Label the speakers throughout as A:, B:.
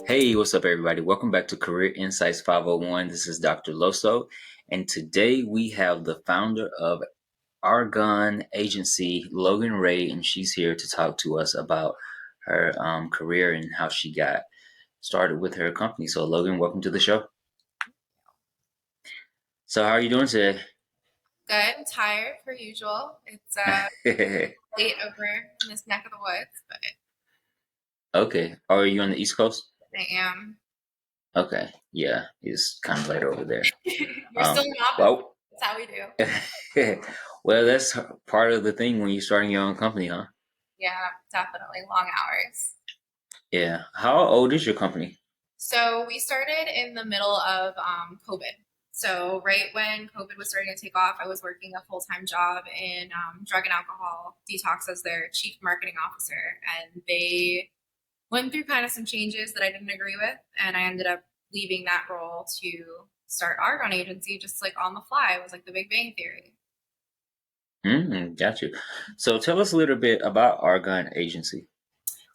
A: Hey, what's up, everybody? Welcome back to Career Insights 501. This is Dr. Loso, and today we have the founder of Argon Agency, Logan Rae, and she's here to talk to us about her career and how she got started with her company. So, Logan, welcome to the show. So, how are you doing today?
B: Good. I'm tired per usual. It's late over in this neck of the woods, but
A: Okay. Are you on the East Coast?
B: I am.
A: Okay. Yeah, it's kind of late over there.
B: You're still in the office.
A: Well,
B: That's how we do.
A: well, that's part of the thing when you're starting your own company, huh?
B: Yeah, definitely long hours.
A: Yeah. How old is your company?
B: So we started in the middle of COVID. So right when COVID was starting to take off, I was working a full-time job in drug and alcohol detox as their chief marketing officer, and they went through kind of some changes that I didn't agree with, and I ended up leaving that role to start Argon Agency just like on the fly. It was like the Big Bang Theory.
A: Got you. So tell us a little bit about Argon Agency.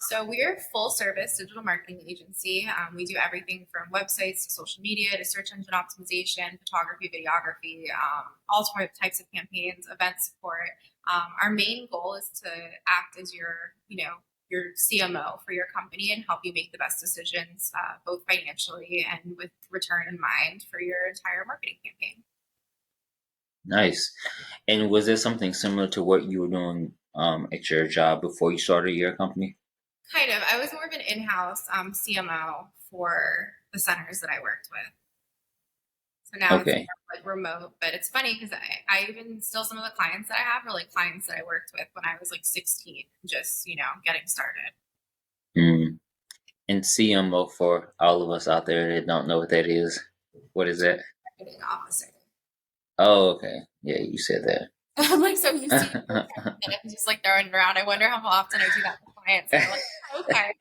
B: So we're a full service digital marketing agency. We do everything from websites to social media to search engine optimization, photography, videography, all types of campaigns, event support. Our main goal is to act as your CMO for your company and help you make the best decisions, both financially and with return in mind for your entire marketing campaign.
A: Nice. And was there something similar to what you were doing at your job before you started your company?
B: Kind of. I was more of an in-house CMO for the centers that I worked with. So now it's
A: Okay.
B: more like remote, but it's funny because I even still some of the clients that I have are like clients that I worked with when I was like 16, just, getting started.
A: Mm. And CMO for all of us out there that don't know what that is. What is that?
B: Marketing officer.
A: Oh, okay. Yeah, you said
B: I'm like so used to it
A: that.
B: that I'm just like throwing it around. I wonder how often I do that with clients. And they're like,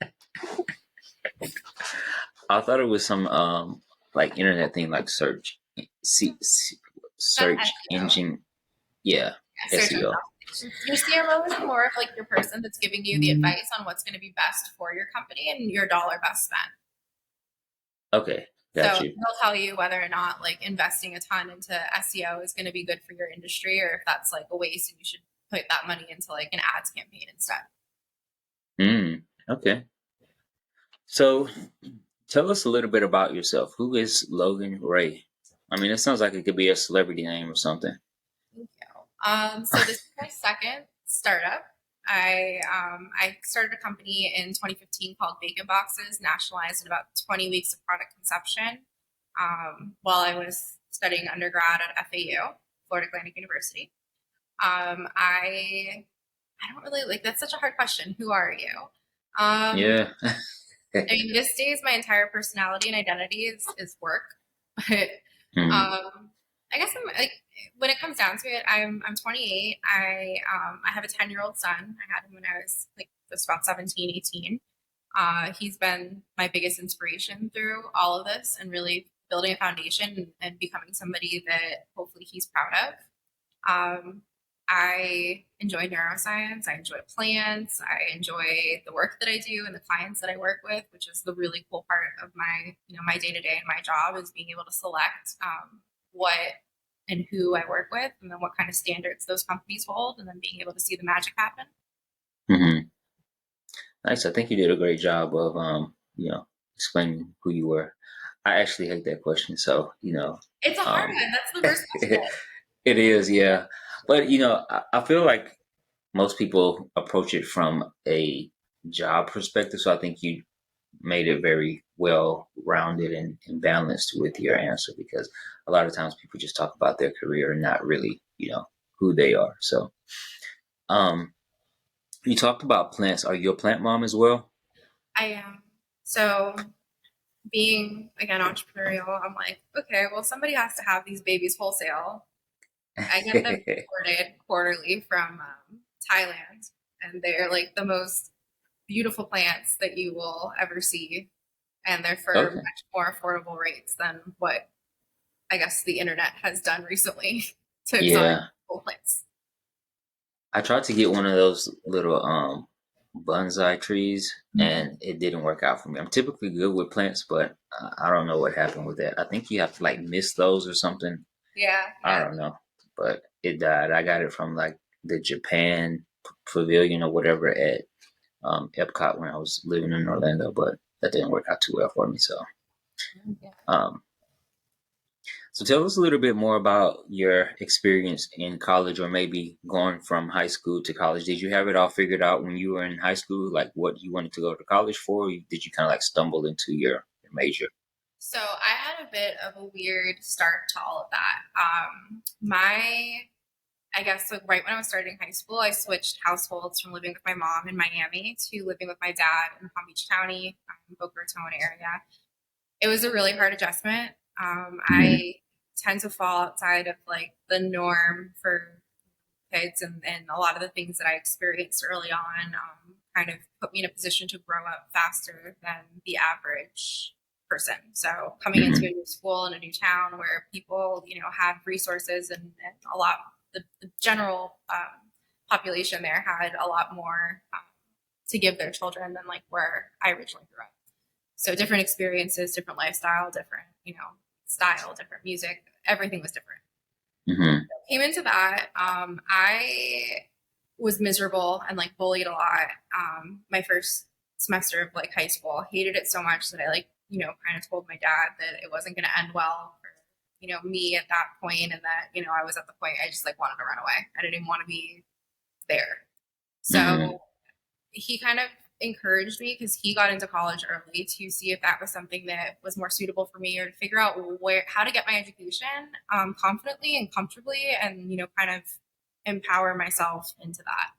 B: okay.
A: I thought it was some like internet thing like
B: That's
A: search
B: SEO.
A: engine. Yeah,
B: Yeah, search engine
A: SEO.
B: optimization. Your CMO is more of like your person that's giving you the advice on what's going to be best for your company and your dollar best spent.
A: Okay,
B: So
A: got you.
B: they'll tell you whether or not like investing a ton into SEO is going to be good for your industry or if that's like a waste and you should put that money into like an ads campaign instead.
A: Okay. So tell us a little bit about yourself. Who is Logan Rae? I mean, it sounds like it could be a celebrity name or something.
B: Thank you. So this is my second startup. I started a company in 2015 called Bacon Boxes, nationalized in about 20 weeks of product conception while I was studying undergrad at FAU, Florida Atlantic University. I don't really like that's such a hard question. Who are you?
A: Yeah.
B: I mean, this days my entire personality and identity is work, but
A: Hmm.
B: I guess I'm like when it comes down to it, I'm 28. I have a 10-year-old son. I had him when I was like just about 17, 18. He's been my biggest inspiration through all of this and really building a foundation and becoming somebody that hopefully he's proud of. Um, I enjoy neuroscience. I enjoy plants. I enjoy the work that I do and the clients that I work with, which is the really cool part of my day to day and my job is being able to select what and who I work with, and then what kind of standards those companies hold, and then being able to see the magic happen.
A: Hmm. Nice. I think you did a great job of explaining who you were. I actually hate that question, so
B: It's a hard
A: um,
B: one. That's the first question.
A: it is, yeah. But I feel like most people approach it from a job perspective, so I think you made it very well rounded and balanced with your answer because a lot of times people just talk about their career and not really, who they are. So, um, you talked about plants. Are you a plant mom as well?
B: I am. So being again entrepreneurial, I'm like, okay, well, somebody has to have these babies wholesale. I get them imported quarterly from Thailand, and they're like the most beautiful plants that you will ever see, and they're for
A: Okay.
B: much more affordable rates than what I guess the internet has done recently to exotic
A: Yeah.
B: plants.
A: I tried to get one of those little bonsai trees, and it didn't work out for me. I'm typically good with plants, but I don't know what happened with that. I think you have to like miss those or something.
B: Yeah,
A: I
B: yeah.
A: don't know, but it died. I got it from like the Japan Pavilion or whatever at Epcot when I was living in Orlando, but that didn't work out too well for me.
B: Yeah.
A: Um, so tell us a little bit more about your experience in college, or maybe going from high school to college. Did you have it all figured out when you were in high school, like what you wanted to go to college for? Or did you kind of like stumble into your major?
B: So I had a bit of a weird start to all of that. I guess like right when I was starting high school, I switched households from living with my mom in Miami to living with my dad in Palm Beach County, Boca Raton area. It was a really hard adjustment.
A: Hmm.
B: I tend to fall outside of like the norm for kids, and a lot of the things that I experienced early on kind of put me in a position to grow up faster than the average person. So coming into a
A: Hmm.
B: new school in a new town where people, have resources, and a lot, the general population there had a lot more to give their children than like where I originally grew up. So different experiences, different lifestyle, different, style, different music, everything was different.
A: Hmm.
B: Came into that. I was miserable and like bullied a lot. My first semester of like high school, hated it so much that I like, kind of told my dad that it wasn't going to end well for, me at that point, and that, I was at the point I just like wanted to run away. I didn't even want to be there.
A: Hmm.
B: So he kind of encouraged me because he got into college early to see if that was something that was more suitable for me, or to figure out how to get my education confidently and comfortably, and kind of empower myself into that.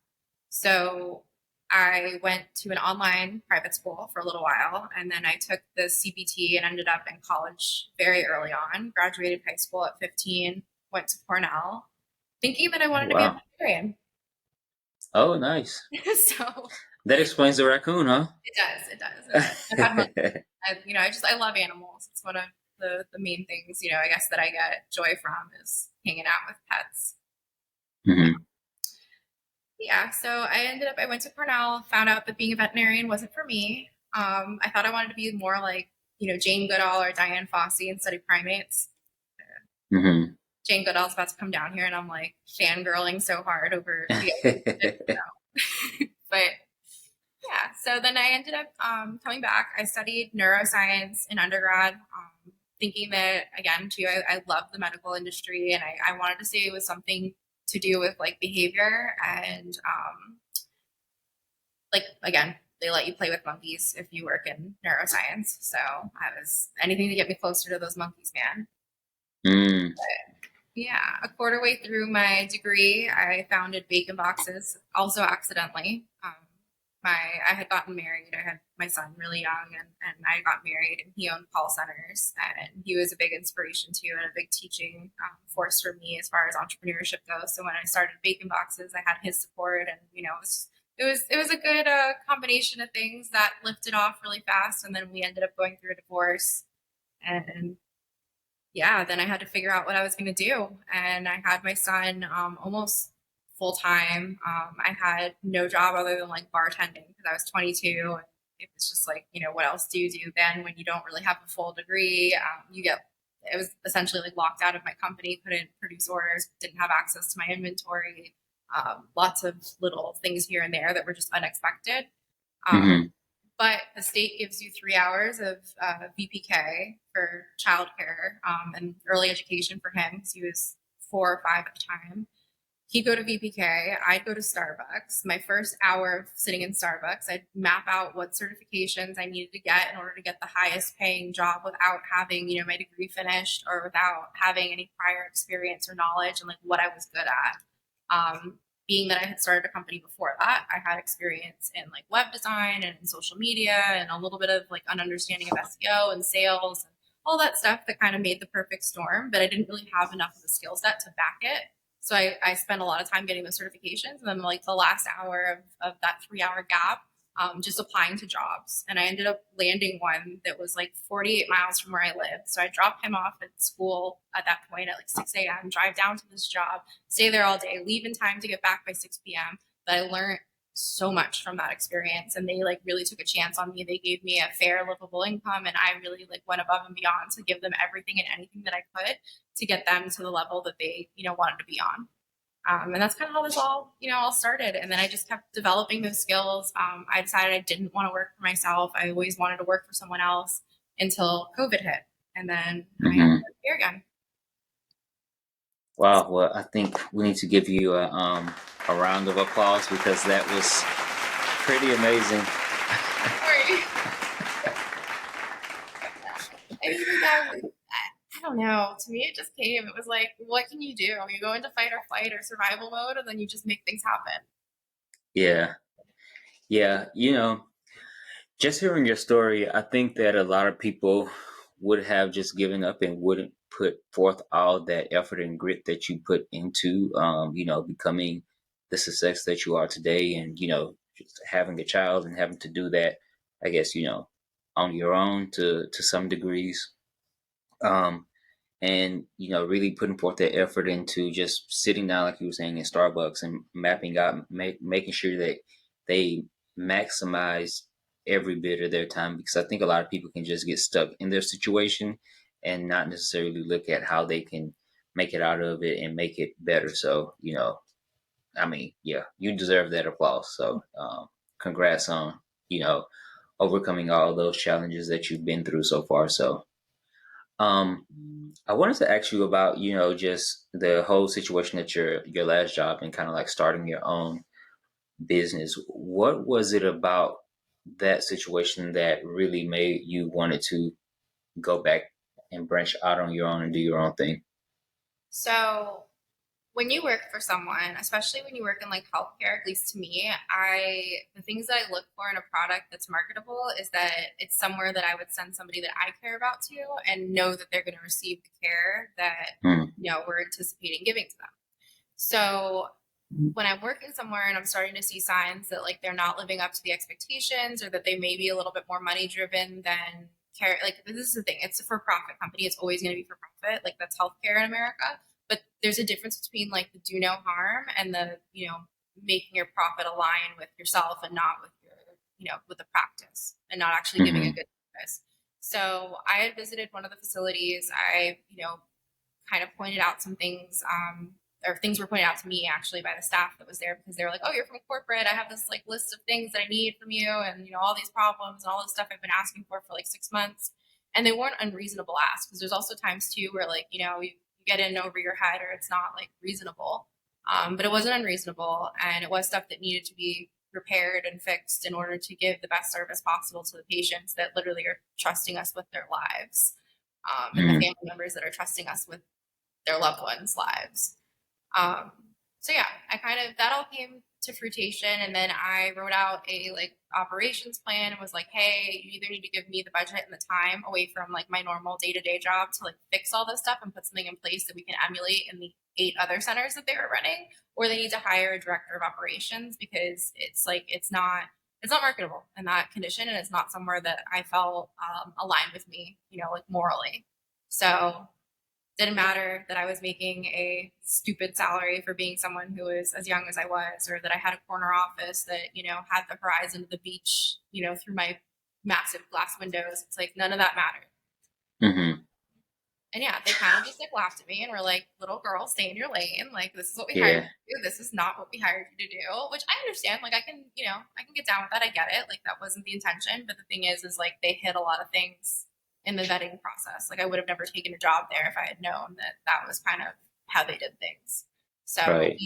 B: So I went to an online private school for a little while, and then I took the CBT and ended up in college very early on. Graduated high school at 15, went to Cornell, thinking that I
A: Oh,
B: wanted to be a
A: wow.
B: veterinarian.
A: Oh, nice.
B: So
A: That explains the raccoon, huh?
B: it does. It does. It does. I've had monkeys. I love animals. It's one of the main things, I guess that I get joy from is hanging out with pets.
A: Hmm.
B: Yeah. So I went to Cornell, found out that being a veterinarian wasn't for me. I thought I wanted to be more like, Jane Goodall or Diane Fossey and study primates.
A: Hmm.
B: Jane Goodall's about to come down here, and I'm like fangirling so hard over the but yeah, so then I ended up coming back. I studied neuroscience in undergrad, thinking that, again, too, I love the medical industry, and I wanted to say it was something to do with like behavior, and like, again, they let you play with monkeys if you work in neuroscience. So I was anything to get me closer to those monkeys, man.
A: Mm.
B: Yeah, a quarter way through my degree, I founded Bacon Boxes, also accidentally. I had gotten married. I had my son really young, and I got married, and he owned call centers, and he was a big inspiration too, and a big teaching force for me as far as entrepreneurship goes. So when I started Bacon Boxes, I had his support, and it was a good combination of things that lifted off really fast, and then we ended up going through a divorce, and yeah, then I had to figure out what I was going to do. And I had my son almost full time. I had no job other than like bartending because I was 22. And it was just like, what else do you do then when you don't really have a full degree? It was essentially like locked out of my company, couldn't produce orders, didn't have access to my inventory, lots of little things here and there that were just unexpected. Um,
A: Hmm.
B: but the state gives you 3 hours of VPK for childcare and early education for him because he was 4 or 5 at the time. He'd go to VPK, I'd go to Starbucks. My first hour of sitting in Starbucks, I'd map out what certifications I needed to get in order to get the highest paying job without having, my degree finished, or without having any prior experience or knowledge and like what I was good at. Being that I had started a company before that, I had experience in like web design and in social media and a little bit of like an understanding of SEO and sales and all that stuff that kind of made the perfect storm, but I didn't really have enough of the skill set to back it. So I spent a lot of time getting those certifications, and then like the last hour of that 3 hour gap, just applying to jobs. And I ended up landing one that was like 48 miles from where I lived. So I dropped him off at school at that point at like 6 a.m., drive down to this job, stay there all day, leave in time to get back by 6 p.m. But I learned so much from that experience, and they like really took a chance on me. They gave me a fair livable income, and I really like went above and beyond to give them everything and anything that I could to get them to the level that they, wanted to be on. And that's kind of how this all started. And then I just kept developing those skills. I decided I didn't want to work for myself. I always wanted to work for someone else until COVID hit. And then I ended
A: Hmm.
B: up here again.
A: Wow. Well, I think we need to give you a round of applause because that was pretty amazing.
B: Sorry. I mean, I don't know. To me, it just came. It was like, what can you do? You go into fight or flight or survival mode, and then you just make things happen.
A: Yeah. Yeah. Just hearing your story, I think that a lot of people would have just given up and wouldn't put forth all that effort and grit that you put into, becoming the success that you are today, and just having a child and having to do that, I guess, on your own to some degrees. Um, and really putting forth that effort into just sitting down like you were saying in Starbucks and mapping out making sure that they maximize every bit of their time, because I think a lot of people can just get stuck in their situation and not necessarily look at how they can make it out of it and make it better. So I mean, yeah, you deserve that applause. So congrats on you know overcoming all those challenges that you've been through so far. So um, I wanted to ask you about, just the whole situation at your last job and kind of like starting your own business. What was it about that situation that really made you wanted to go back and branch out on your own and do your own thing?
B: So when you work for someone, especially when you work in like healthcare, at least to me, the things that I look for in a product that's marketable is that it's somewhere that I would send somebody that I care about to and know that they're going to receive the care that
A: Mm,
B: we're anticipating giving to them. So when I'm working somewhere and I'm starting to see signs that like they're not living up to the expectations or that they may be a little bit more money driven than care, like this is the thing, it's a for profit company, it's always going to be for profit, like that's healthcare in America. But there's a difference between like the do no harm and the making your profit align with yourself and not with your with the practice and not actually giving a
A: mm-hmm,
B: good service. So I had visited one of the facilities. I kind of pointed out some things, or things were pointed out to me actually by the staff that was there, because they were like, "Oh, you're from corporate. I have this like list of things that I need from you, and all these problems and all this stuff I've been asking for like 6 months." And they weren't unreasonable asks, because there's also times too where like you get in over your head or it's not like reasonable. But it wasn't unreasonable, and it was stuff that needed to be repaired and fixed in order to give the best service possible to the patients that literally are trusting us with their lives, and the
A: mm-hmm,
B: family members that are trusting us with their loved ones' lives. Um, so yeah, I kind of that all came to fruition, and then I wrote out a like operations plan and was like, hey, you either need to give me the budget and the time away from like my normal day to day job to like fix all this stuff and put something in place that we can emulate in the 8 other centers that they were running, or they need to hire a director of operations, because it's not marketable in that condition, and it's not somewhere that I felt aligned with me, like morally. So didn't matter that I was making a stupid salary for being someone who was as young as I was, or that I had a corner office that, had the horizon of the beach, through my massive glass windows. It's like none of that mattered.
A: mm-hmm.
B: And yeah, they kind of just like laughed at me and were like, little girl, stay in your lane. Like, this is what we hired
A: Yeah.
B: you to do. This is not what we hired you to do, which I understand. Like, I can get down with that. I get it. Like, that wasn't the intention. But the thing is like they hit a lot of things in the vetting process. Like, I would have never taken a job there if I had known that that was kind of how they did things. So
A: Right.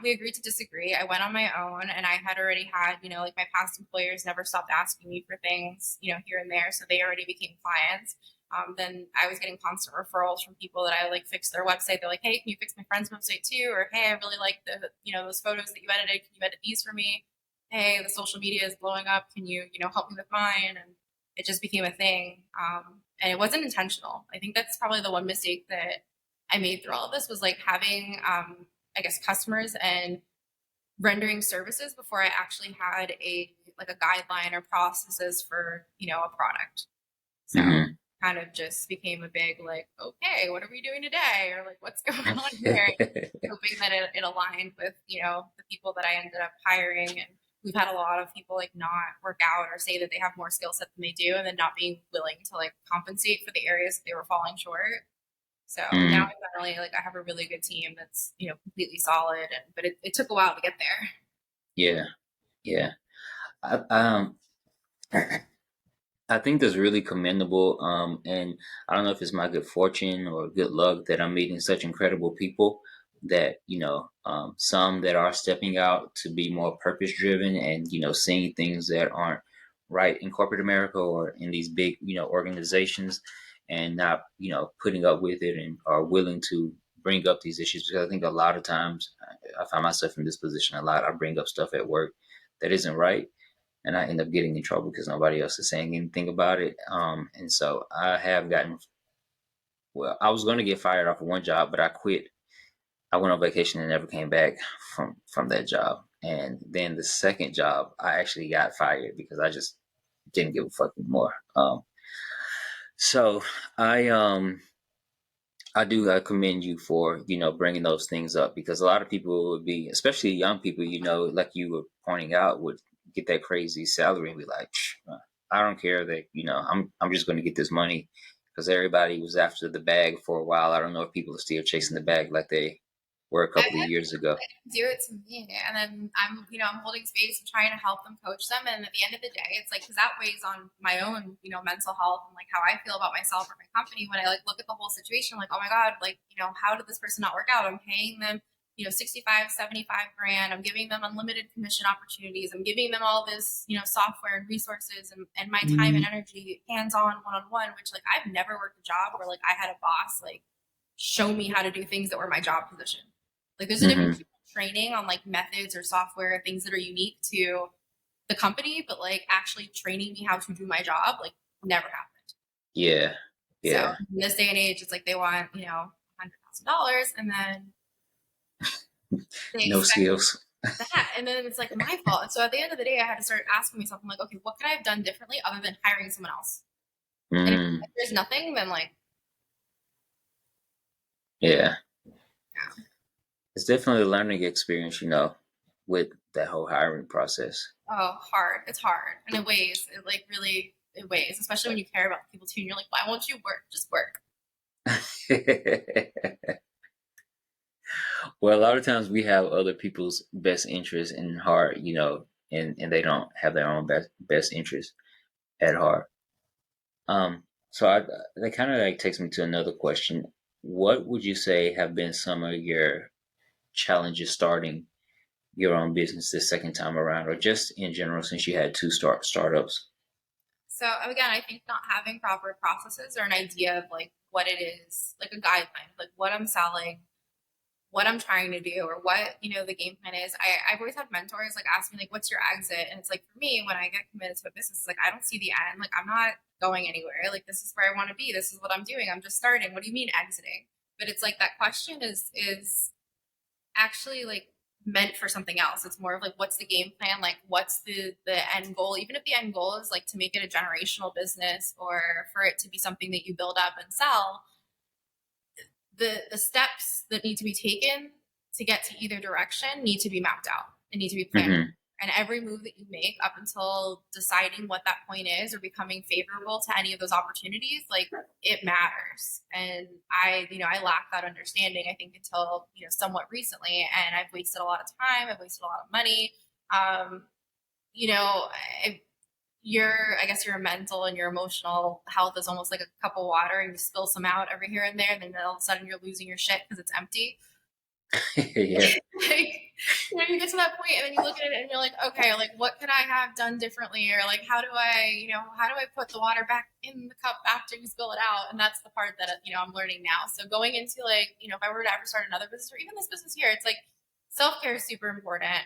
B: we agreed to disagree. I went on my own, and I had already had, like my past employers never stopped asking me for things, here and there. So they already became clients. Then I was getting constant referrals from people that I like fixed their website. They're like, hey, can you fix my friend's website too? Or, hey, I really like those photos that you edited. Can you edit these for me? Hey, the social media is blowing up. Can you, help me with mine? And it just became a thing. And it wasn't intentional. I think that's probably the one mistake that I made through all of this, was like having, I guess, customers and rendering services before I actually had a guideline or processes for, a product. So
A: Mm-hmm.
B: kind of just became a big like, okay, what are we doing today? Or like, what's going on here? Hoping that it aligned with, the people that I ended up hiring and we've had a lot of people like not work out or say that they have more skill set than they do, and then not being willing to like compensate for the areas that they were falling short. So now
A: Mm,
B: finally, like I have a really good team that's completely solid, but it took a while to get there.
A: yeah, yeah. I, I think that's really commendable. And I don't know if it's my good fortune or good luck that I'm meeting such incredible people that, some that are stepping out to be more purpose driven and, seeing things that aren't right in corporate America or in these big, organizations and not, putting up with it and are willing to bring up these issues. Because I think a lot of times I find myself in this position a lot. I bring up stuff at work that isn't right and I end up getting in trouble because nobody else is saying anything about it. And so I have gotten, well, I was going to get fired off of one job, but I quit. I went on vacation and never came back from that job. And then the second job, I actually got fired because I just didn't give a fuck anymore. So I I do commend you for bringing those things up because a lot of people would be, especially young people, like you were pointing out, would get that crazy salary and be like, I don't care that I'm just going to get this money because everybody was after the bag for a while. I don't know if people are still chasing the bag like they were a
B: I
A: couple of years ago.
B: do it to me, and then I'm holding space and trying to help them, coach them, and at the end of the day it's like, because that weighs on my own mental health and like how I feel about myself or my company when I like look at the whole situation, like, oh my god, like how did this person not work out? I'm paying them 65, 75 grand. I'm giving them unlimited commission opportunities. I'm giving them all this software and resources, and my time and energy hands on, one-on-one, which like I've never worked a job where like I had a boss like show me how to do things that were my job position. Like there's a difference
A: Hmm.
B: between training on like methods or software, things that are unique to the company, but like actually training me how to do my job, like never happened.
A: Yeah,
B: So
A: yeah,
B: in this day and age, it's like they want, $100,000, and then they
A: no
B: expect
A: skills.
B: that, and then it's like my fault. And so at the end of the day, I had to start asking myself, I'm like, okay, what could I have done differently other than hiring someone else? And
A: Mm,
B: if there's nothing, then like,
A: yeah,
B: yeah.
A: it's definitely a learning experience, with that whole hiring process.
B: Oh, hard. It's hard, and it weighs. It like really it weighs, especially when you care about people too. And you're like, why won't you work? Just work.
A: Well, a lot of times we have other people's best interests in heart, and they don't have their own best interests at heart. So that kind of like takes me to another question. What would you say have been some of your challenges starting your own business this second time around, or just in general since you had two startups?
B: So again, I think not having proper processes or an idea of like what it is, like a guideline, like what I'm selling, what I'm trying to do, or what the game plan is. I've always had mentors like ask me like, "What's your exit?" And it's like for me, when I get committed to a business, it's like I don't see the end. Like I'm not going anywhere. Like this is where I want to be. This is what I'm doing. I'm just starting. What do you mean exiting? But it's like that question is actually like meant for something else. It's more of like, what's the game plan? Like what's the end goal? Even if the end goal is like to make it a generational business or for it to be something that you build up and sell, the steps that need to be taken to get to either direction need to be mapped out and need to be planned.
A: Hmm.
B: And every move that you make up until deciding what that point is or becoming favorable to any of those opportunities, like it matters. And I lack that understanding, I think, until, somewhat recently. And I've wasted a lot of time, I've wasted a lot of money. Um, you know, I, I guess your mental and your emotional health is almost like a cup of water and you spill some out every here and there. And then all of a sudden you're losing your shit because it's empty.
A: Yeah.
B: Like you get to that point and then you look at it and you're like, okay, like what could I have done differently, or like how do I put the water back in the cup after you spill it out? And that's the part that I'm learning now. So going into like if I were to ever start another business or even this business here, it's like self-care is super important.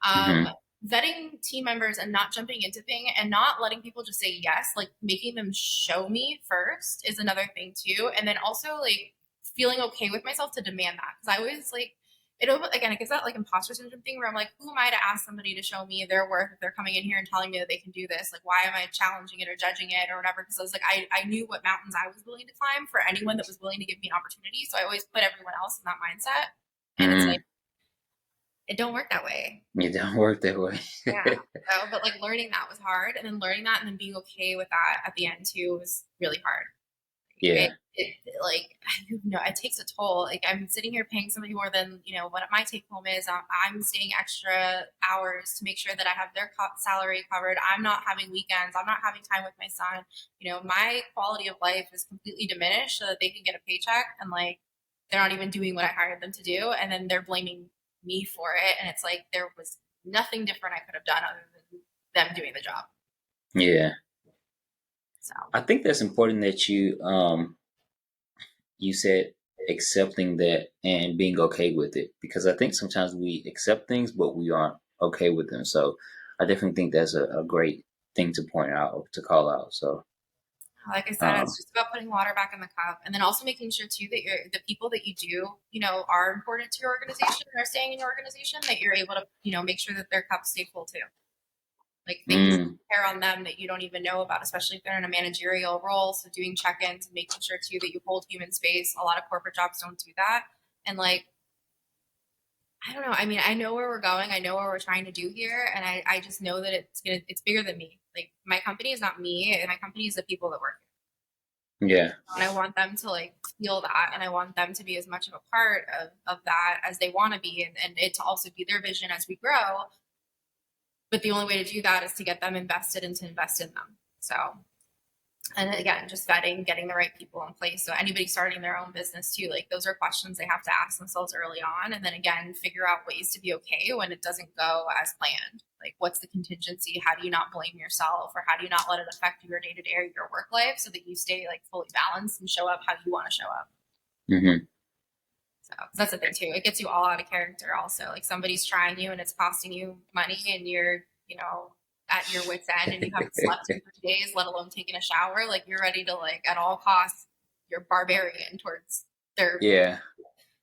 B: um
A: Hmm.
B: Vetting team members and not jumping into things and not letting people just say yes, like making them show me first is another thing too. And then also like feeling okay with myself to demand that, because I always like it again, it gives that like imposter syndrome thing where I'm like, who am I to ask somebody to show me their worth if they're coming in here and telling me that they can do this? Like, why am I challenging it or judging it or whatever? Because I was like, I knew what mountains I was willing to climb for anyone that was willing to give me an opportunity. So I always put everyone else in that mindset. And it's like,
A: Hmm.
B: it don't work that way.
A: It don't work that way.
B: Yeah. So, but like learning that was hard, and then learning that and then being okay with that at the end too was really hard.
A: Yeah.
B: Like, you know, it takes a toll. Like, I'm sitting here paying somebody more than, you know, what my take home is. I'm staying extra hours to make sure that I have their salary covered. I'm not having weekends. I'm not having time with my son. You know, my quality of life is completely diminished so that they can get a paycheck, and like, they're not even doing what I hired them to do. And then they're blaming me for it. And it's like, there was nothing different I could have done other than them doing the job.
A: Yeah.
B: So,
A: I think that's important that you said accepting that and being okay with it, because I think sometimes we accept things but we aren't okay with them. So I definitely think that's a great thing to point out, to call out. So
B: like I said, it's
A: um
B: just about putting water back in the cup, and then also making sure too that the people that you do, you know, are important to your organization and are staying in your organization, that you're able to, you know, make sure that their cups stay full too. Like things
A: mm,
B: care on them that you don't even know about, especially if they're in a managerial role. So doing check-ins and making sure too that you hold human space. A lot of corporate jobs don't do that, and like, I don't know. I mean, I know where we're going. I know what we're trying to do here, and I just know that it's bigger than me. Like my company is not me, and my company is the people that work.
A: yeah.
B: And I want them to like feel that, and I want them to be as much of a part of that as they want to be, and it to also be their vision as we grow. But the only way to do that is to get them invested and to invest in them. So, and again, just vetting, getting the right people in place. So anybody starting their own business too, like those are questions they have to ask themselves early on, and then again figure out ways to be okay when it doesn't go as planned. Like, what's the contingency? How do you not blame yourself, or how do you not let it affect your day to day or your work life, so that you stay like fully balanced and show up how you want to show up.
A: Hmm.
B: So 'cause that's the thing too. It gets you all out of character. Also, like somebody's trying you and it's costing you money, and you're, you know, at your wits end, and you haven't slept in 3 days, let alone taking a shower. Like you're ready to like at all costs, you're barbarian towards their
A: Yeah.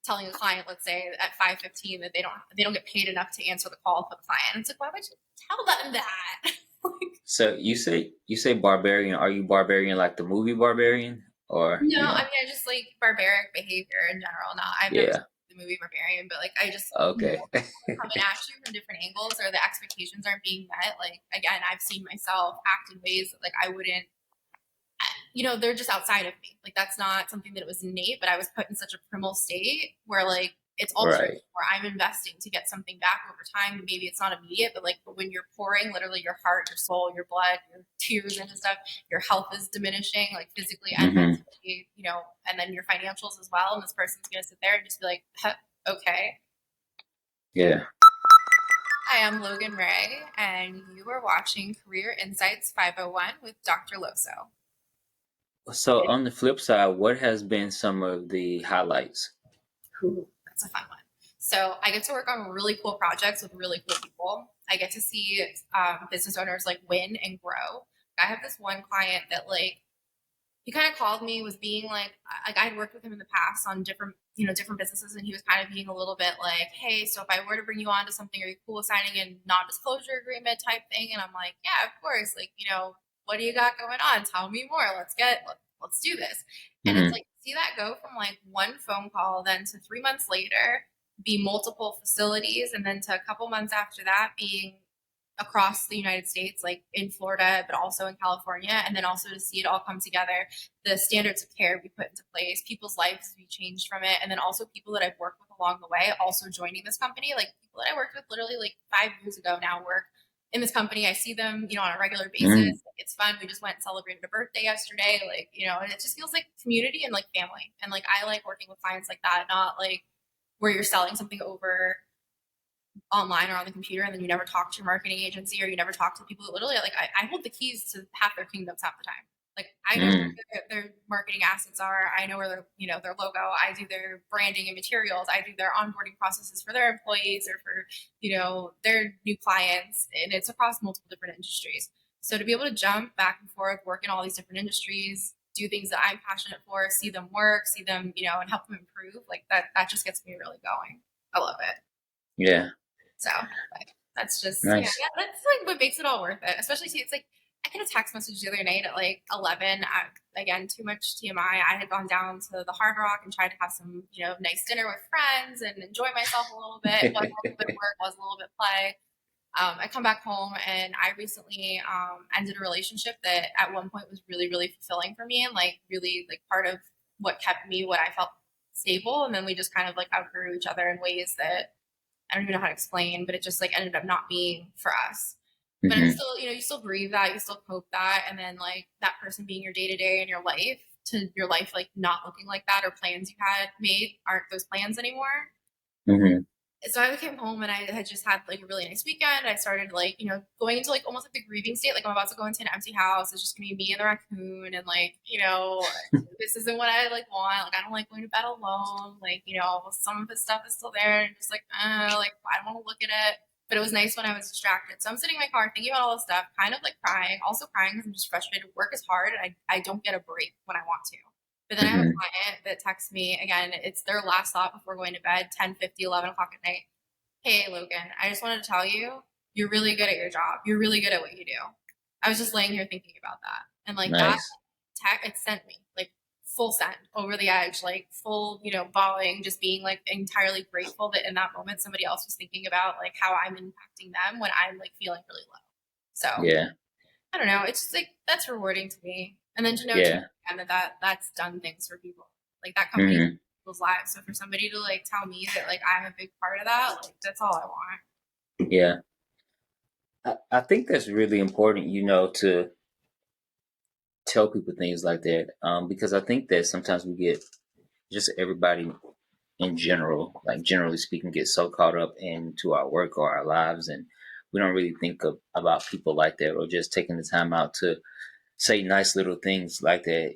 B: telling a client, let's say at 5:15 that they don't get paid enough to answer the call for the client. It's like, why would you tell them that? Like,
A: So you say barbarian. Are you barbarian like the movie Barbarian, or
B: no, I mean, I just like barbaric behavior in general. Not, I've never
A: yeah.
B: seen the movie Barbarian, but like, I just, you
A: Okay.
B: know, coming at you from different angles, or the expectations aren't being met. Like, again, I've seen myself act in ways that like I wouldn't, you know, they're just outside of me. Like, that's not something that was innate, but I was put in such a primal state where like it's altruism,
A: Right.
B: where I'm investing to get something back over time. Maybe it's not immediate, but like when you're pouring literally your heart, your soul, your blood, your tears into stuff, your health is diminishing, like physically and
A: Hmm.
B: mentally, you know, and then your financials as well. And this person's going to sit there and just be like, huh, okay.
A: Yeah.
B: Hi, I'm Logan Rae, and you are watching Career Insights 501 with Dr. Loso.
A: So on the flip side, what has been some of the highlights?
B: Ooh, that's a fun one. So I get to work on really cool projects with really cool people. I get to see business owners like win and grow. I have this one client that like he kind of called me, was being like I'd worked with him in the past on different, you know, different businesses, and he was kind of being a little bit like, hey, so if I were to bring you on to something, are you cool with signing a non-disclosure agreement type thing? And I'm like, yeah, of course. Like, you know, what do you got going on? Tell me more. Let's do this. And it's
A: Hmm.
B: like, see that go from like one phone call then to 3 months later be multiple facilities, and then to a couple months after that being across the United States, like in Florida, but also in California, and then also to see it all come together, the standards of care we put into place, people's lives we changed from it, and then also people that I've worked with along the way also joining this company, like people that I worked with literally like 5 years ago now work in this company. I see them, you know, on a regular basis.
A: Hmm.
B: Like, it's fun. We just went and celebrated a birthday yesterday. Like, you know, and it just feels like community and like family. And like I like working with clients like that, not like where you're selling something over online or on the computer, and then you never talk to your marketing agency, or you never talk to the people that literally like I hold the keys to half their kingdoms half the time. Like I know
A: Hmm.
B: where their marketing assets are. I know where their, you know, their logo. I do their branding and materials. I do their onboarding processes for their employees or for, you know, their new clients, and it's across multiple different industries. So to be able to jump back and forth, work in all these different industries, do things that I'm passionate for, see them work, see them, you know, and help them improve, like that just gets me really going. I love it.
A: Yeah.
B: So but that's just, yeah,
A: Nice.
B: that's like what makes it all worth it. Especially see, it's like I get a text message the other night at like 11. Again, too much TMI. I had gone down to the Hard Rock and tried to have some, nice dinner with friends and enjoy myself a little bit. It was a little bit of work, was a little bit play. I come back home and I recently ended a relationship that at one point was really, really fulfilling for me and like really like part of what kept me what I felt stable. And then we just kind of like outgrew each other in ways that I don't even know how to explain, but it just like ended up not being for us. But it's
A: Hmm.
B: still, you still grieve that, you still cope that, and then like that person being your day to day in your life to your life like not looking like that or plans you had made aren't those plans anymore.
A: Hmm.
B: So I came home and I had just had like a really nice weekend. I started like, going into like almost like the grieving state. Like I'm about to go into an empty house. It's just gonna be me and the raccoon and like, this isn't what I like want. Like I don't like going to bed alone. Like, some of his stuff is still there and just like, like I don't want to look at it. But it was nice when I was distracted. So I'm sitting in my car thinking about all this stuff, kind of like crying, also crying because I'm just frustrated. Work is hard and I don't get a break when I want to. But then I have a
A: Hmm.
B: client that texts me again. It's their last thought before going to bed, 10:50, 11 o'clock at night. Hey, Logan, I just wanted to tell you, you're really good at your job. You're really good at what you do. I was just laying here thinking about that. And like that
A: Nice.
B: it sent me like full send over the edge, like full, bawling, just being like entirely grateful that in that moment somebody else was thinking about like how I'm impacting them when I'm like feeling really low. So
A: Yeah.
B: I don't know. It's just like that's rewarding to me. And then to know too
A: Yeah.
B: again that's done things for people. Like that company's
A: Hmm.
B: people's lives. So for somebody to like tell me that like I'm a big part of that, like that's all I want.
A: Yeah. I think that's really important, to tell people things like that. Because I think that sometimes we get just everybody in general, like generally speaking, get so caught up into our work or our lives, and we don't really think about people like that, or just taking the time out to say nice little things like that.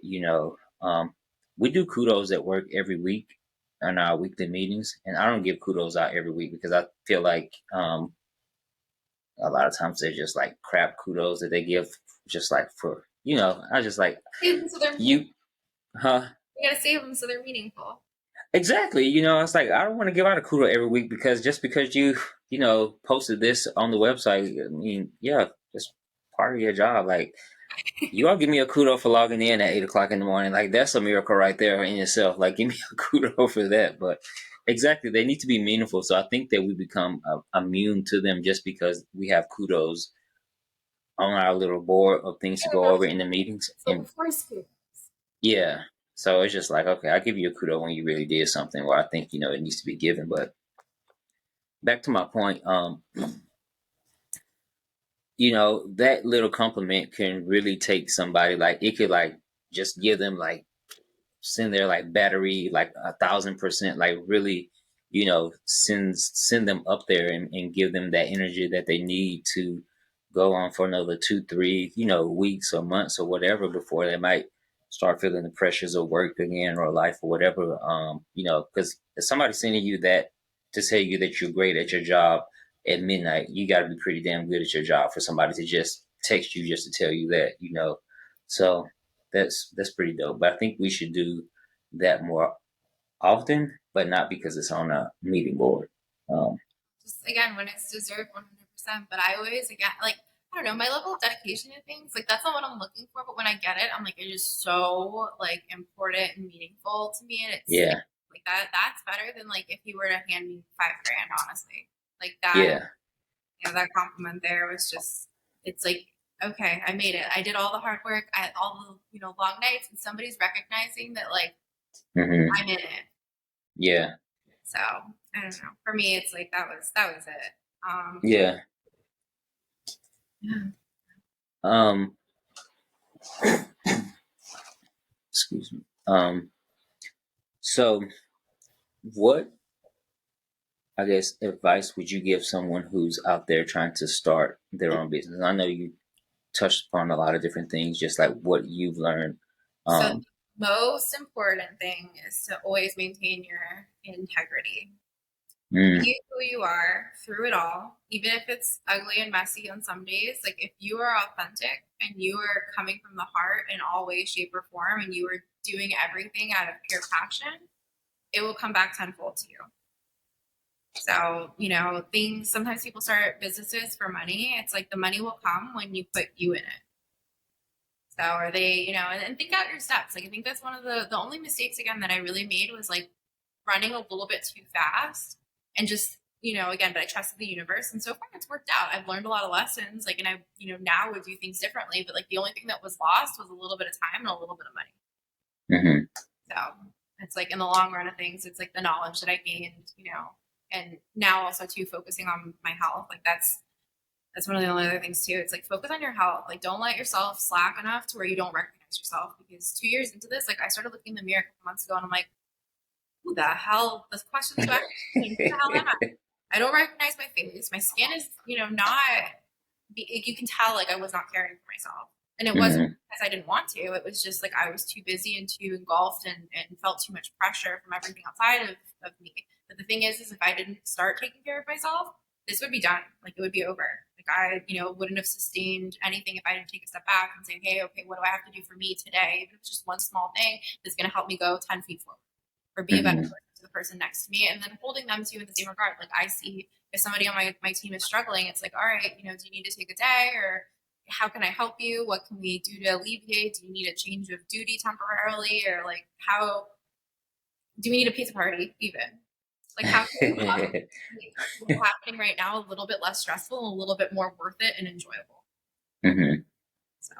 A: We do kudos at work every week in our weekly meetings, and I don't give kudos out every week because I feel like a lot of times they're just like crap kudos that they give, just like for I just like
B: Save them so they're meaningful.
A: you, huh?
B: You gotta save them so they're meaningful.
A: Exactly. It's like I don't want to give out a kudo every week because just because you posted this on the website, I mean, yeah, just part of your job. Like you all give me a kudo for logging in at 8 o'clock in the morning. Like that's a miracle right there in itself. Like give me a kudo for that. But exactly, they need to be meaningful. So I think that we become immune to them just because we have kudos on our little board of things to
B: Yeah,
A: go
B: no,
A: over in the meetings.
B: so
A: And
B: before school.
A: yeah, so it's just like, okay, I'll give you a kudo when you really did something where I think, it needs to be given. But back to my point, that little compliment can really take somebody, like it could like just give them like send their like battery like 1,000%, like really, send them up there and give them that energy that they need to go on for another 2, 3, weeks or months or whatever before they might start feeling the pressures of work again or life or whatever. Because if somebody's sending you that to tell you that you're great at your job at midnight, you got to be pretty damn good at your job for somebody to just text you just to tell you that. So that's pretty dope. But I think we should do that more often, but not because it's on a meeting board. Um,
B: Just again when it's deserved 100%. But I always again like I don't know my level of dedication to things like that's not what I'm looking for. But when I get it, I'm like it is so like important and meaningful to me, and it's
A: yeah,
B: like that's better than like if you were to hand me 5 grand. Honestly, like that.
A: yeah,
B: That compliment there was just it's like okay, I made it. I did all the hard work. I had all the long nights, and somebody's recognizing that like
A: hmm,
B: I'm in it.
A: yeah,
B: So I don't know. For me, it's like that was it.
A: yeah.
B: Yeah.
A: Um, excuse me. So what, I guess, advice would you give someone who's out there trying to start their own business? I know you touched upon a lot of different things, just like what you've learned.
B: So the
A: Um,
B: most important thing is to always maintain your integrity.
A: mm,
B: Be who you are through it all, even if it's ugly and messy on some days. Like if you are authentic and you are coming from the heart in all ways, shape, or form, and you are doing everything out of pure passion, it will come back tenfold to you. So, things sometimes people start businesses for money. It's like the money will come when you put you in it. So are they, and think out your steps. Like I think that's one of the only mistakes again that I really made was like running a little bit too fast and just, again, but I trusted the universe and so far it's worked out. I've learned a lot of lessons, like, and I, now would do things differently, but like the only thing that was lost was a little bit of time and a little bit of money.
A: Hmm.
B: So it's like in the long run of things, it's like the knowledge that I gained, and now also too focusing on my health. Like that's one of the only other things too. It's like focus on your health. Like don't let yourself slack enough to where you don't recognize yourself. Because 2 years into this, like I started looking in the mirror a couple months ago and I'm like, who the hell? Those questions back. Who the hell am I? I don't recognize my face. My skin is, not. You can tell like I was not caring for myself, and it wasn't
A: Hmm.
B: because I didn't want to. It was just like I was too busy and too engulfed and felt too much pressure from everything outside of me. But the thing is if I didn't start taking care of myself, this would be done. Like it would be over. Like I, wouldn't have sustained anything if I didn't take a step back and say, hey, okay, what do I have to do for me today? Even if it's just one small thing that's going to help me go 10 feet forward or be a better
A: Hmm.
B: person to the person next to me, and then holding them to in the same regard. Like I see if somebody on my team is struggling, it's like, all right, do you need to take a day, or how can I help you? What can we do to alleviate? Do you need a change of duty temporarily, or like how do we need a pizza party even? Like how can we make what's happening right now a little bit less stressful and a little bit more worth it and enjoyable?
A: Hmm.
B: So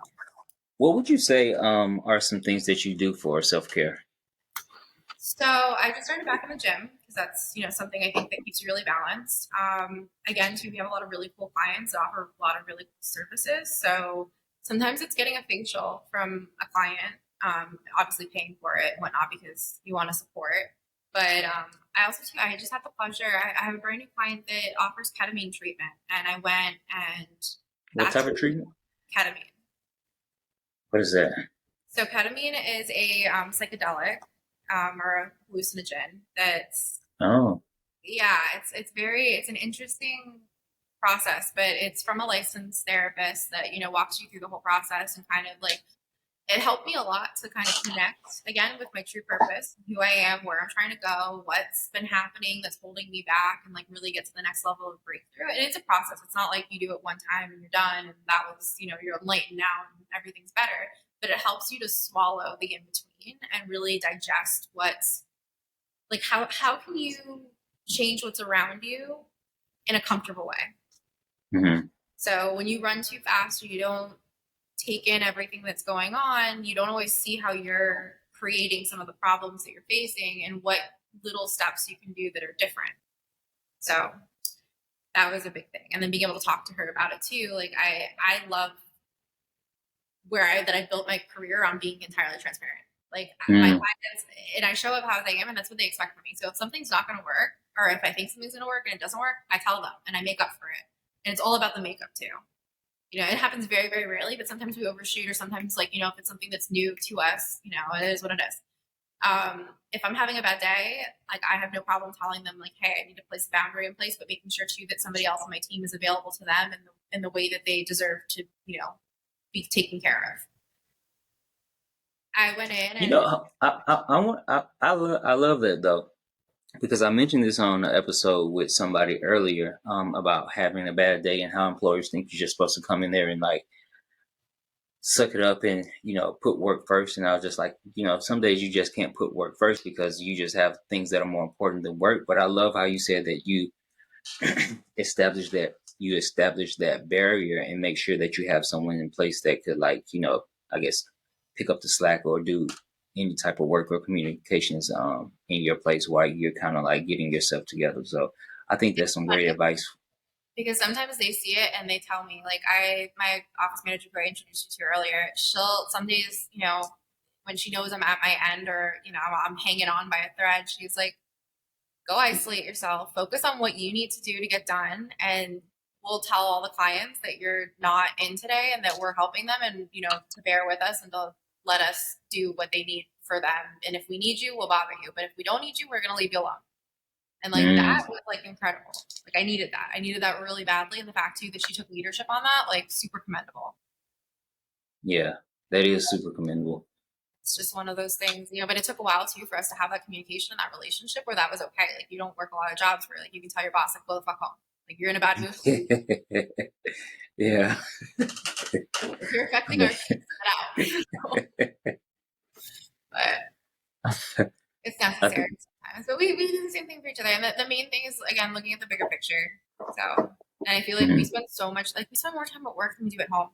A: What would you say are some things that you do for self care?
B: So I just started back in the gym because that's something I think that keeps you really balanced. Again, too, we have a lot of really cool clients that offer a lot of really cool services. So sometimes it's getting a facial from a client, obviously paying for it and whatnot because you want to support. But I just had the pleasure. I have a brand new client that offers ketamine treatment, and I went and
A: What type
B: that's
A: of treatment?
B: ketamine.
A: What is that?
B: So ketamine is a psychedelic or a hallucinogen that's
A: Oh.
B: yeah, it's an interesting process, but it's from a licensed therapist that walks you through the whole process and kind of like it helped me a lot to kind of connect again with my true purpose, who I am, where I'm trying to go, what's been happening that's holding me back, and like really get to the next level of breakthrough. And it's a process. It's not like you do it one time and you're done and that was, you're enlightened now and everything's better. But it helps you to swallow the in between and really digest what's like how can you change what's around you in a comfortable way.
A: Hmm.
B: So when you run too fast or you don't take in everything that's going on, you don't always see how you're creating some of the problems that you're facing and what little steps you can do that are different. So that was a big thing. And then being able to talk to her about it too. Like I love that I built my career on being entirely transparent. Like my
A: Mm.
B: clients, and I show up how I am, and that's what they expect from me. So if something's not going to work, or if I think something's going to work and it doesn't work, I tell them and I make up for it. And it's all about the makeup too. It happens very, very rarely, but sometimes we overshoot, or sometimes, like, if it's something that's new to us, it is what it is. If I'm having a bad day, like, I have no problem telling them, like, hey, I need to place a boundary in place, but making sure, too, that somebody else on my team is available to them in the way that they deserve to, be taken care of. I went in
A: You
B: and
A: know, I love that though, because I mentioned this on an episode with somebody earlier about having a bad day and how employers think you're just supposed to come in there and like suck it up and put work first. And I was just like, some days you just can't put work first because you just have things that are more important than work. But I love how you said that you establish that barrier and make sure that you have someone in place that could, like, I guess pick up the slack or do any type of work or communications in your place while you're kind of like getting yourself together. So I think
B: it's
A: that's some great
B: funny
A: advice.
B: because sometimes they see it and they tell me, like, my office manager who I introduced you to earlier, she'll some days, when she knows I'm at my end or, I'm hanging on by a thread, she's like, go isolate yourself, focus on what you need to do to get done. And we'll tell all the clients that you're not in today and that we're helping them and, to bear with us and to let us do what they need for them. And if we need you, we'll bother you. But if we don't need you, we're going to leave you alone. And like
A: Mm,
B: that was like incredible. Like I needed that. I needed that really badly. And the fact too that she took leadership on that, like super commendable.
A: yeah, that is super commendable.
B: It's just one of those things, but it took a while too for us to have that communication and that relationship where that was okay. Like you don't work a lot of jobs where like you can tell your boss like go the fuck home. Like you're in a bad mood.
A: Yeah.
B: If you're affecting our team, get out. But it's
A: I
B: necessary
A: think,
B: sometimes. But we do the same thing for each other. And the main thing is, again, looking at the bigger picture. So, and I feel like we
A: mhm,
B: spend so much, like, we spend more time at work than we do at home.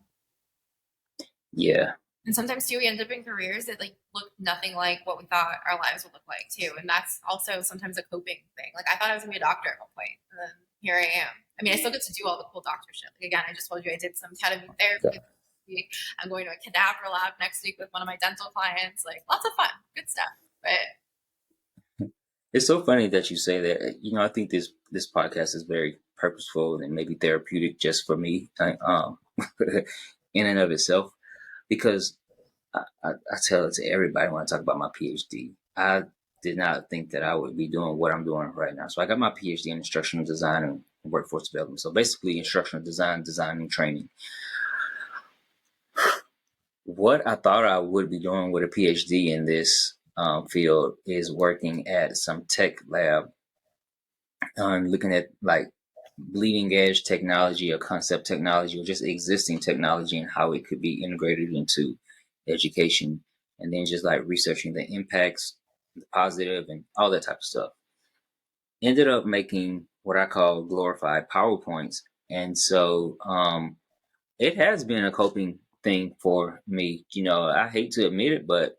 A: yeah,
B: And sometimes too, we end up in careers that like look nothing like what we thought our lives would look like too. And that's also sometimes a coping thing. Like I thought I was gonna be a doctor at one point, and then here I am. I mean, I still get to do all the cool doctor shit. Like again, I just told you I did some ketamine therapy this week. I'm going to a cadaver lab next week with one of my dental clients. Like lots of fun, good stuff. But
A: it's so funny that you say that. I think this podcast is very purposeful and maybe therapeutic just for me, in and of itself, because I tell it to everybody when I talk about my PhD. I did not think that I would be doing what I'm doing right now. So I got my PhD in instructional design and workforce development. So basically, instructional design, design and training. What I thought I would be doing with a PhD in this field is working at some tech lab, looking at like bleeding edge technology or concept technology or just existing technology and how it could be integrated into education, and then just like researching the impacts, the positive and all that type of stuff. Ended up making what I call glorified PowerPoints. And so it has been a coping thing for me. I hate to admit it, but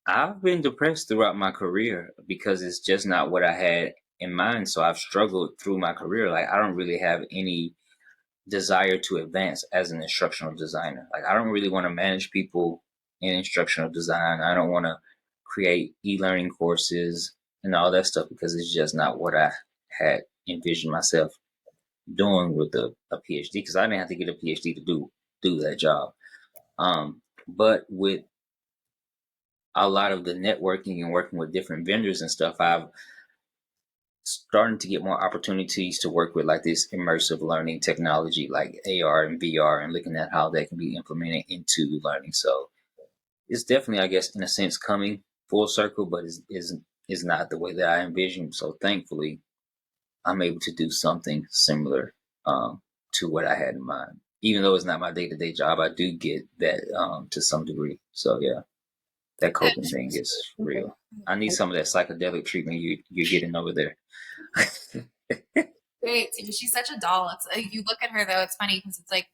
A: I've been depressed throughout my career because it's just not what I had in mind. So I've struggled through my career. Like I don't really have any desire to advance as an instructional designer. Like I don't really want to manage people in instructional design. I don't want to create e-learning courses and all that stuff because it's just not what I had envisioned myself doing with a PhD, because I didn't have to get a PhD to do that job. But with a lot of the networking and working with different vendors and stuff, I've starting to get more opportunities to work with like this immersive learning technology like AR and VR, and looking at how they can be implemented into learning. So it's definitely, I guess, in a sense, coming full circle, but is not the way that I envisioned. So thankfully, I'm able to do something similar to what I had in mind. Even though it's not my day to day job, I do get that to some degree. So yeah, that coping thing is real. I need some of that psychedelic treatment you're getting over there.
B: great, she's such a doll. It's you look at her though. It's funny because it's like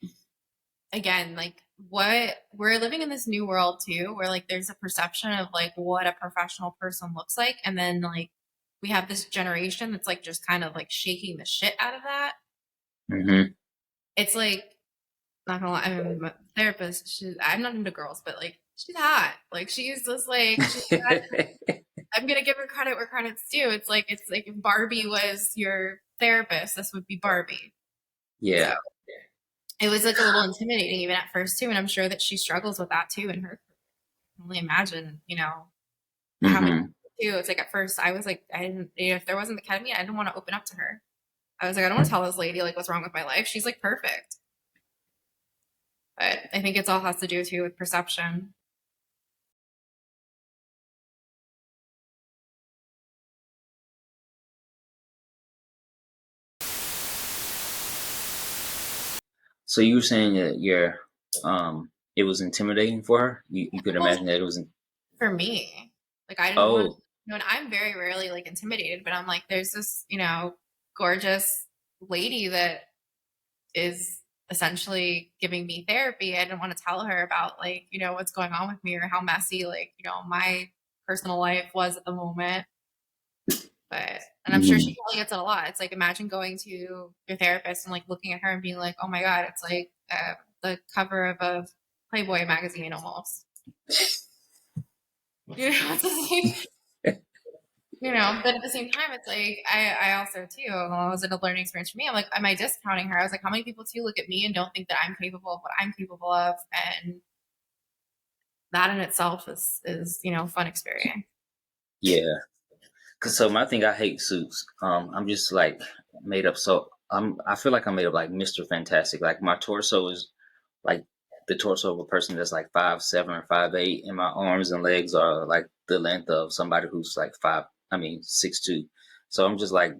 B: again, like what we're living in this new world too, where like there's a perception of like what a professional person looks like, and then like we have this generation that's like just kind of like shaking the shit out of that.
A: Hmm.
B: It's like not gonna lie, I'm a therapist. I'm not into girls, but like she's hot. Like she's just like I'm gonna give her credit where credit's due. It's like if Barbie was your therapist, this would be Barbie. So
A: Yeah.
B: it was like a little intimidating even at first too, and I'm sure that she struggles with that too in her. I can only imagine, how many
A: Hmm.
B: too. It's like at first I was like, I didn't, if there wasn't the ketamine, I didn't want to open up to her. I was like, I don't want to tell this lady like what's wrong with my life. She's like perfect, but I think it's all has to do too with perception.
A: So you were saying that it was intimidating for her. You could
B: Well,
A: imagine that it was.
B: for me, like I didn't want to,
A: Oh.
B: and I'm very rarely like intimidated, but I'm like, there's this, gorgeous lady that is essentially giving me therapy. I didn't want to tell her about like, what's going on with me or how messy like, my personal life was at the moment. But and I'm sure she
A: Mhm.
B: probably gets it a lot. It's like imagine going to your therapist and like looking at her and being like, oh my god, it's like the cover of a Playboy magazine almost. It's like, but at the same time, it's like I also too. Well, it was a learning experience for me. I'm like, am I discounting her? I was like, how many people too look at me and don't think that I'm capable of what I'm capable of, and that in itself is fun experience.
A: Yeah. Cause so my thing, I hate suits. I'm just like made up. So I feel like I'm made up like Mr. Fantastic. Like my torso is like the torso of a person that's like 5'7" or 5'8", and my arms and legs are like the length of somebody who's like 6'2". So I'm just like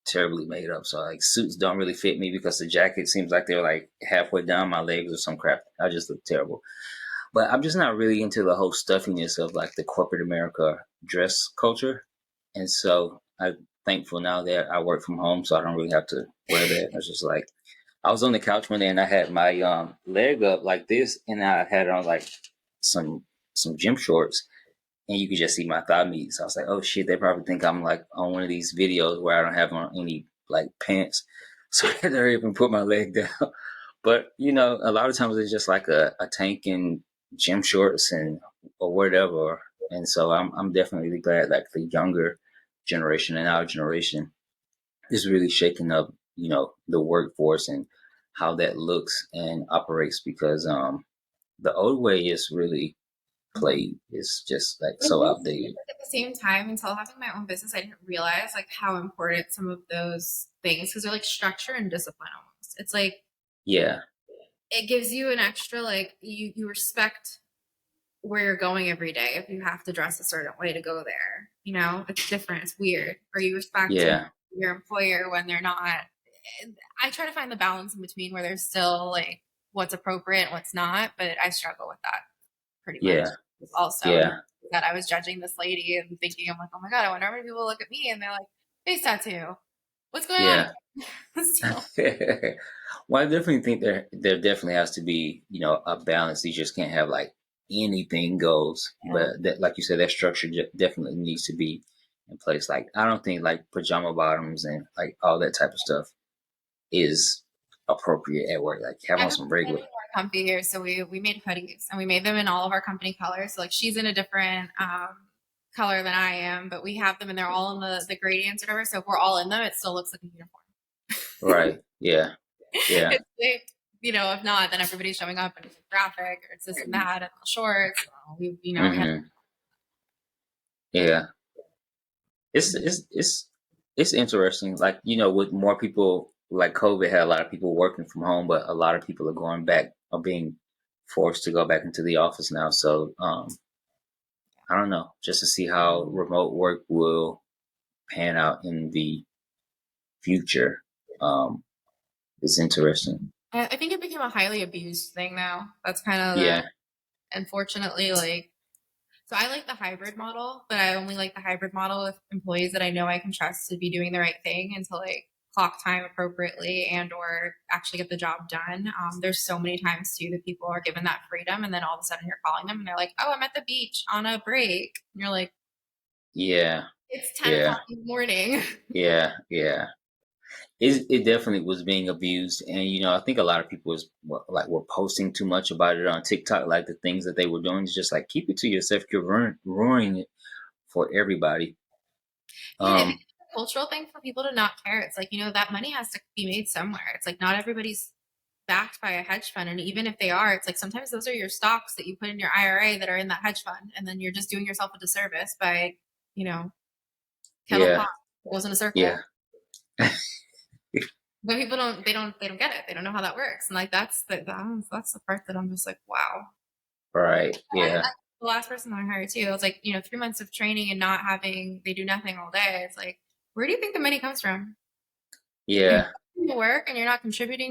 A: terribly made up. So like suits don't really fit me because the jacket seems like they're like halfway down my legs or some crap. I just look terrible. But I'm just not really into the whole stuffiness of like the corporate America dress culture. And so I'm thankful now that I work from home, so I don't really have to wear that. It's just like I was on the couch one day and I had my leg up like this, and I had on like some some gym shorts, and you could just see my thigh meat. So I was like, oh shit, they probably think I'm like on one of these videos where I don't have on any like pants. So I had to hurry up and put my leg down. But you know, a lot of times it's just like a tank and gym shorts and or whatever. And so I'm definitely glad like the younger generation and our generation is really shaking up, you know, the workforce and how that looks and operates because the old way is really played. It's just like
B: But
A: so outdated.
B: at the same time, until having my own business, I didn't realize like how important some of those things because they're like structure and discipline almost. It's like
A: Yeah,
B: it gives you an extra like you respect where you're going every day if you have to dress a certain way to go there. You know, it's different. It's weird. Or you respect
A: yeah,
B: your employer when they're not. I try to find the balance in between where there's still like what's appropriate and what's not, but I struggle with that pretty much.
A: yeah,
B: Also, and
A: yeah,
B: that I was judging this lady and thinking, I'm like, oh my god, I wonder how many people look at me and they're like, face tattoo. What's going on?
A: yeah.
B: Still,
A: Well, I definitely think there definitely has to be, you know, a balance. You just can't have like anything goes.
B: yeah.
A: But that, like you said, that structure definitely needs to be in place. Like I don't think like pajama bottoms and like all that type of stuff is appropriate at work. Like have
B: I
A: on
B: have
A: some
B: something
A: regular.
B: more comfy here, so we made hoodies and we made them in all of our company colors. So like she's in a different color than I am, but we have them and they're all in the gradients or whatever. So if we're all in them, it still looks like a uniform.
A: Right. Yeah. Yeah.
B: It's like, you know, if not, then everybody's showing up and it's a graphic or it's this and that and the shorts. We had
A: Hmm. Yeah. It's it's interesting. Like you know, with more people like COVID had a lot of people working from home, but a lot of people are going back are being forced to go back into the office now. So I don't know, just to see how remote work will pan out in the future. Um, it's interesting.
B: I think it became a highly abused thing now. That's kind of the
A: Yeah,
B: unfortunately like so I like the hybrid model, but I only like the hybrid model with employees that I know I can trust to be doing the right thing and to like clock time appropriately and or actually get the job done. There's so many times too that people are given that freedom and then all of a sudden you're calling them and they're like, oh, I'm at the beach on a break. And you're like,
A: yeah,
B: it's 10
A: yeah,
B: o'clock in the morning.
A: yeah. It definitely was being abused, and you know, I think a lot of people was like were posting too much about it on TikTok, like the things that they were doing. It's just like keep it to yourself. You're ruining it for everybody.
B: Yeah, I think
A: Um,
B: it's a cultural thing for people to not care. It's like, you know, that money has to be made somewhere. It's like not everybody's backed by a hedge fund. And even if they are, it's like sometimes those are your stocks that you put in your IRA that are in that hedge fund. And then you're just doing yourself a disservice by, you know, kettle
A: yeah,
B: pot goes in a circle.
A: yeah,
B: But people don't get it. They don't know how that works. And like that's the part that I'm just like, wow.
A: right, yeah,
B: The last person I hired too, it was like, you know, 3 months of training and not having they do nothing all day. It's like, where do you think the money comes from? You're
A: yeah.
B: doing the work and you're not contributing